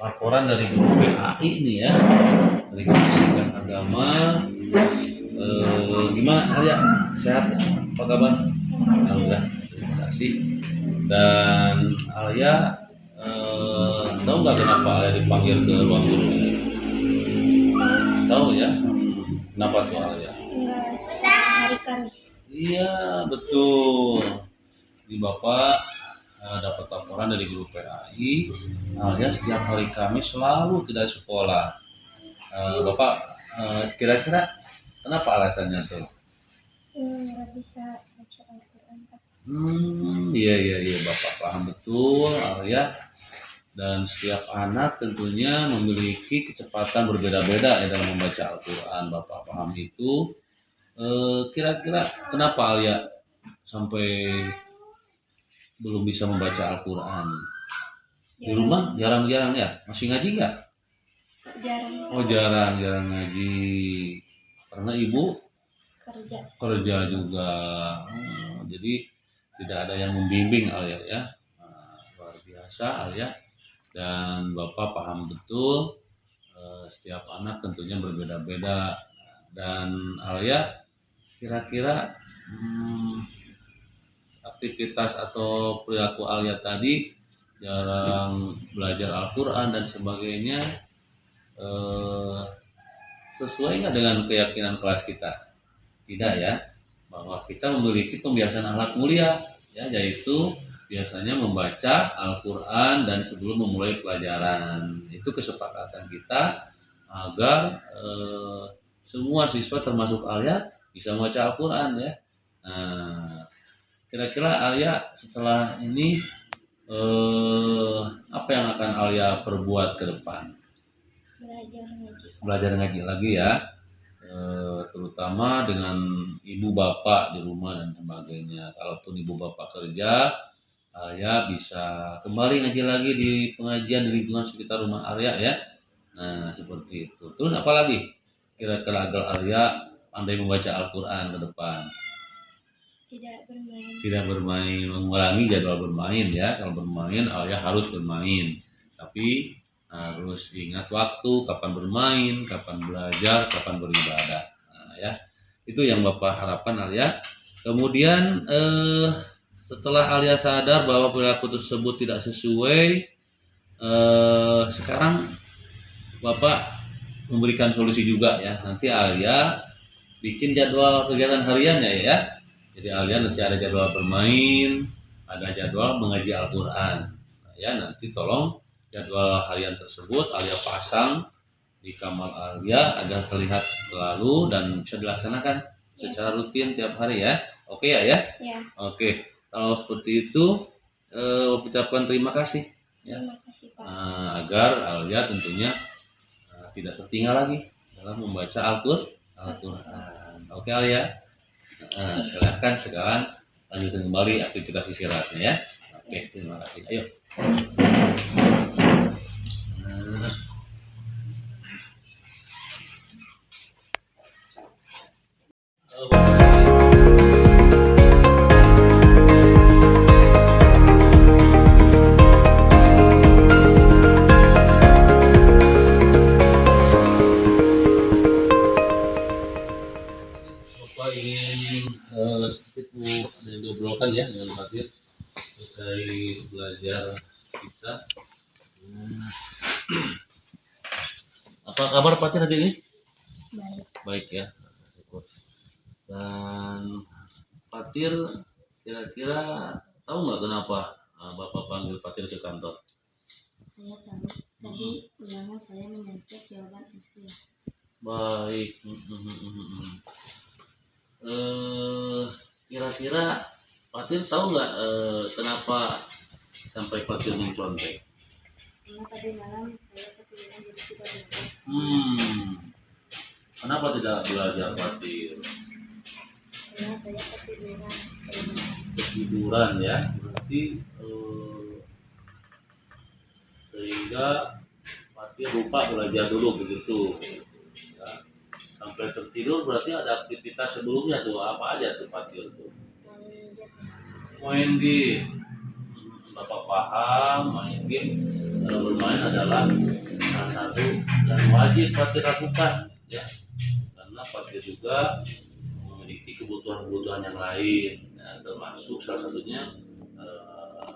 laporan dari guru PAI nih ya, dari Pendidikan Agama. Gimana Alia? Sehat? Apa kabar? Alhamdulillah, terima kasih. Dan Alia, tahu nggak kenapa Alia dipanggil ke ruang guru? Tahu ya? Kenapa tuh Alia? Enggak, hari Kamis. Iya betul. Di Bapak dapat laporan dari guru PAI, alias setiap hari Kamis selalu tidak sekolah. Bapak kira-kira kenapa alasannya tuh? Nggak bisa baca Al-Quran. Iya, Bapak paham betul, Alia. Dan setiap anak tentunya memiliki kecepatan berbeda-beda ya dalam membaca Al-Quran. Bapak paham itu. Kira-kira kenapa Alia sampai belum bisa membaca Al-Quran? Di rumah jarang-jarang ya? Masih ngaji nggak? Jarang. Oh jarang ngaji. Karena ibu kerja juga. Jadi tidak ada yang membimbing Alia ya. Luar biasa Alia. Dan Bapak paham betul setiap anak tentunya berbeda-beda. Dan Alia kira-kira aktivitas atau perilaku Alia tadi jarang belajar Al-Quran dan sebagainya sesuai nggak dengan keyakinan kelas kita? Tidak ya, bahwa kita memiliki pembiasaan akhlak mulia ya, yaitu biasanya membaca Al-Quran dan sebelum memulai pelajaran. Itu kesepakatan kita agar semua siswa termasuk Alia bisa membaca Al-Quran ya. Nah, kira-kira Alia setelah ini apa yang akan Alia perbuat ke depan? Belajar ngaji lagi ya, terutama dengan ibu bapak di rumah dan sebagainya. Kalaupun ibu bapak kerja, Alia bisa kembali ngaji lagi di pengajian di lingkungan sekitar rumah Alia ya. Nah seperti itu. Terus apa lagi kira-kira agar Alia pandai membaca Al-Quran ke depan? Tidak bermain, mengurangi jadwal bermain ya. Kalau bermain Alia harus bermain, tapi harus ingat waktu, kapan bermain, kapan belajar, kapan beribadah. Nah, ya itu yang Bapak harapkan Alia. Kemudian setelah Alia sadar bahwa perilaku tersebut tidak sesuai, sekarang Bapak memberikan solusi juga ya. Nanti Alia bikin jadwal kegiatan hariannya ya. Jadi Alia nanti ada jadwal bermain, ada jadwal mengaji Al-Quran. Nah, ya nanti tolong jadwal harian tersebut Alia pasang di kamar Alia agar terlihat selalu dan bisa dilaksanakan secara rutin tiap hari ya. Oke ya? Ya. Oke. Kalau seperti itu, ucapkan terima kasih ya. Terima kasih Pak. Agar Alia tentunya tidak tertinggal lagi dalam membaca Al-Quran. Oke Alia. Silahkan sekarang lanjutkan kembali aktivitas istirahatnya ya. Oke, terima kasih. Ayo. Ya dengan Fatir terkait belajar kita. Apa kabar Fatir hari ini? Baik ya. Dan Fatir kira-kira tahu nggak kenapa Bapak panggil Fatir ke kantor? Saya tahu. Tadi ulangan saya menyentuh jawaban SD. Baik. Kira-kira Fatir tahu nggak kenapa sampai Fatir mencontek? Karena tadi malam saya ketiduran jadi tidak belajar. Kenapa tidak belajar Fatir? Karena saya Ketiduran ya, berarti sehingga Fatir lupa belajar dulu begitu. Ya. Sampai tertidur berarti ada aktivitas sebelumnya tuh, apa aja tuh Fatir tuh? Main game. Bapak paham, main game bermain adalah salah satu yang wajib Fatir lakukan, ya, karena Fatir juga memiliki kebutuhan-kebutuhan yang lain, ya, termasuk salah satunya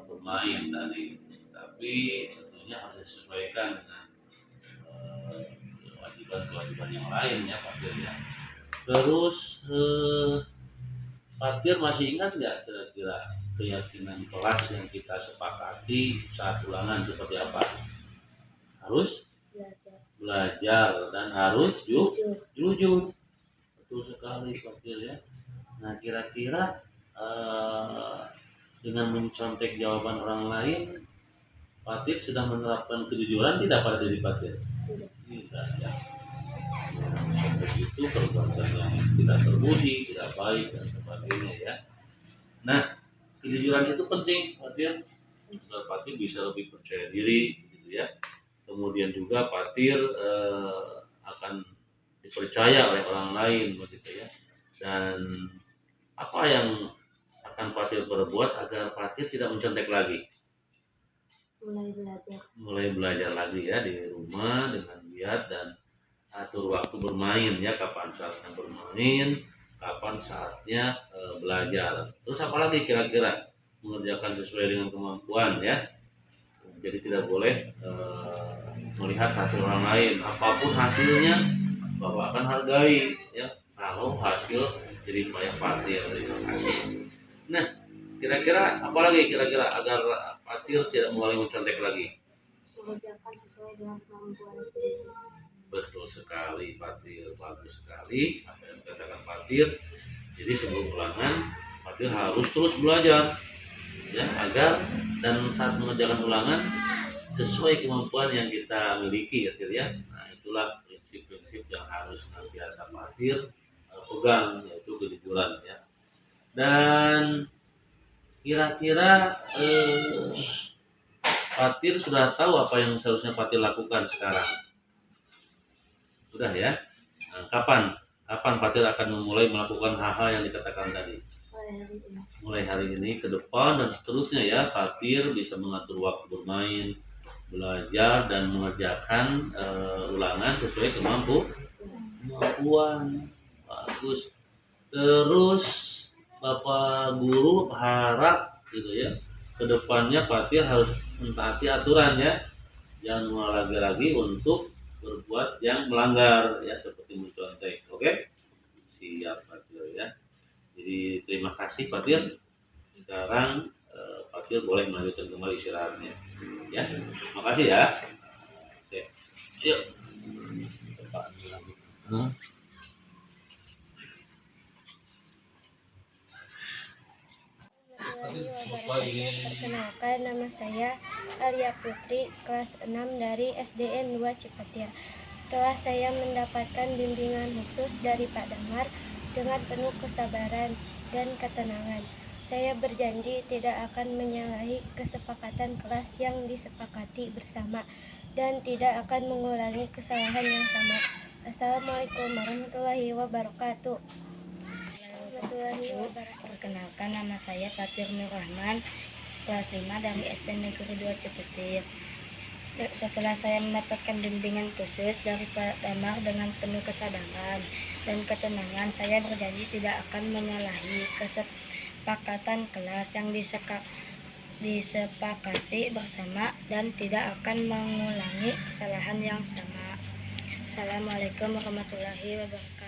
bermain tadi. Tapi tentunya harus disesuaikan dengan kewajiban-kewajiban yang lain ya Fatir ya. Terus Fatir masih ingat nggak kira-kira keyakinan kelas yang kita sepakati saat ulangan seperti apa? Harus belajar dan harus jujur. Betul sekali Fatir ya. Nah kira-kira dengan mencontek jawaban orang lain, Fatir sudah menerapkan kejujuran tidak pada diri Fatir? Tidak ya. Seperti itu perbuatan yang tidak terpuji, tidak baik dan sebagainya ya. Nah kejujuran itu penting Fatir, agar Fatir bisa lebih percaya diri gitu ya. Kemudian juga Fatir akan dipercaya oleh orang lain begitu ya. Dan apa yang akan Fatir berbuat agar Fatir tidak mencontek lagi? Mulai belajar lagi ya di rumah dengan giat dan atur waktu bermain ya, kapan saatnya bermain, kapan saatnya belajar. Terus apalagi kira-kira mengerjakan sesuai dengan kemampuan ya. Jadi tidak boleh melihat hasil orang lain, apapun hasilnya bahwa akan hargai ya. Kalau hasil jadi payah Fatir. Terima kasih. Nah, kira-kira apalagi kira-kira agar Fatir tidak mulai mencontek lagi? Mengerjakan sesuai dengan kemampuan sendiri. Betul sekali Fatir, bagus sekali apa yang dikatakan Fatir. Jadi sebelum ulangan Fatir harus terus belajar ya, agar dan saat mengerjakan ulangan sesuai kemampuan yang kita miliki ya. Nah itulah prinsip-prinsip yang harus senantiasa Fatir pegang, yaitu kejujuran ya. Dan kira-kira Fatir sudah tahu apa yang seharusnya Fatir lakukan sekarang? Sudah ya. Nah, kapan Fatir akan memulai melakukan hal-hal yang dikatakan tadi? Mulai hari ini ke depan dan seterusnya ya. Fatir bisa mengatur waktu bermain, belajar dan mengerjakan ulangan sesuai kemampuan. Bagus. Terus Bapak Guru harap gitu ya, kedepannya Fatir harus mentaati aturan ya, jangan lagi untuk berbuat yang melanggar ya, seperti mencontek. Oke, siap Fatir ya. Jadi terima kasih Fatir. Sekarang Fatir boleh melanjutkan kembali istirahatnya ya. Terima kasih ya. Oke, yuk. Perkenalkan, nama saya Alia Putri, kelas 6 dari SDN 2 Cipatia. Setelah saya mendapatkan bimbingan khusus dari Pak Damar dengan penuh kesabaran dan ketenangan, saya berjanji tidak akan menyalahi kesepakatan kelas yang disepakati bersama dan tidak akan mengulangi kesalahan yang sama. Assalamualaikum warahmatullahi wabarakatuh. Perkenalkan, nama saya Fatir Nur Rahman, kelas 5 dari SD Negeri 2 Cipetir. Setelah saya mendapatkan bimbingan khusus dari Pak Damar dengan penuh kesabaran dan ketenangan, saya berjanji tidak akan menyalahi kesepakatan kelas yang disepakati bersama dan tidak akan mengulangi kesalahan yang sama. Assalamualaikum warahmatullahi wabarakatuh.